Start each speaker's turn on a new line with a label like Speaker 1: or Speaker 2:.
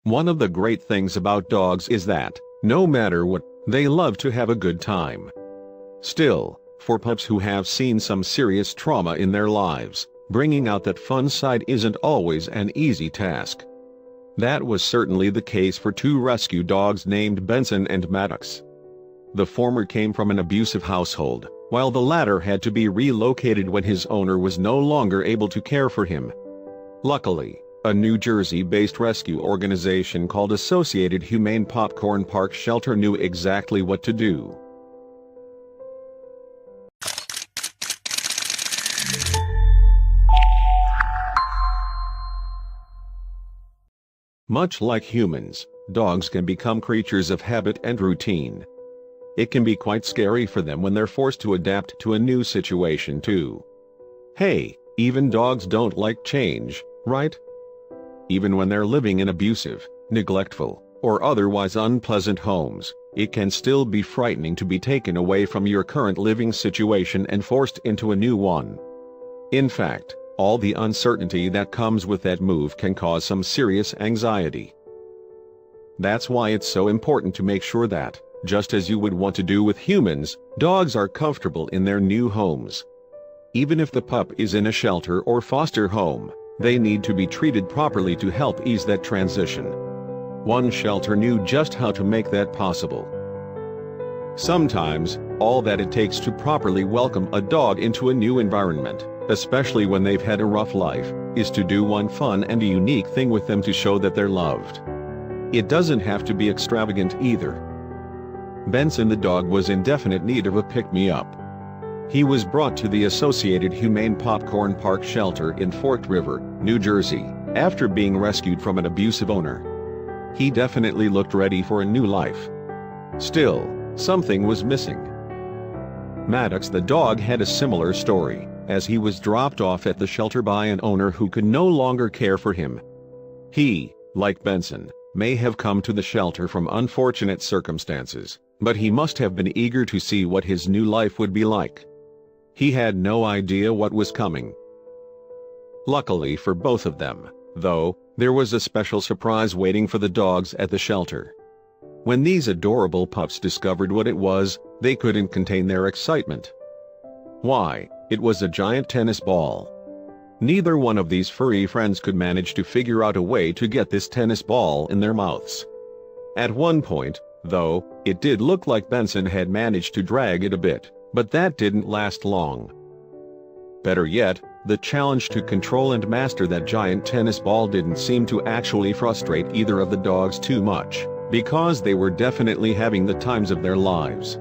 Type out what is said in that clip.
Speaker 1: One of the great things about dogs is that, no matter what, they love to have a good time. Still, for pups who have seen some serious trauma in their lives, bringing out that fun side isn't always an easy task. That was certainly the case for two rescue dogs named Benson and Maddox. The former came from an abusive household, while the latter had to be relocated when his owner was no longer able to care for him. Luckily, a New Jersey-based rescue organization called Associated Humane Popcorn Park Shelter knew exactly what to do. Much like humans, dogs can become creatures of habit and routine. It can be quite scary for them when they're forced to adapt to a new situation too. Hey, even dogs don't like change, right? Even when they're living in abusive, neglectful, or otherwise unpleasant homes, it can still be frightening to be taken away from your current living situation and forced into a new one. In fact, all the uncertainty that comes with that move can cause some serious anxiety. That's why it's so important to make sure that, just as you would want to do with humans, dogs are comfortable in their new homes. Even if the pup is in a shelter or foster home, they need to be treated properly to help ease that transition. One shelter knew just how to make that possible. Sometimes, all that it takes to properly welcome a dog into a new environment, especially when they've had a rough life, is to do one fun and unique thing with them to show that they're loved. It doesn't have to be extravagant either. Benson the dog was in definite need of a pick-me-up. He was brought to the Associated Humane Popcorn Park Shelter in Forked River, New Jersey, after being rescued from an abusive owner. He definitely looked ready for a new life. Still, something was missing. Maddox the dog had a similar story, as he was dropped off at the shelter by an owner who could no longer care for him. He, like Benson, may have come to the shelter from unfortunate circumstances, but he must have been eager to see what his new life would be like. He had no idea what was coming. Luckily for both of them, though, there was a special surprise waiting for the dogs at the shelter. When these adorable pups discovered what it was, they couldn't contain their excitement. Why, it was a giant tennis ball. Neither one of these furry friends could manage to figure out a way to get this tennis ball in their mouths. At one point, though, it did look like Benson had managed to drag it a bit, but that didn't last long. Better yet, the challenge to control and master that giant tennis ball didn't seem to actually frustrate either of the dogs too much, because they were definitely having the times of their lives.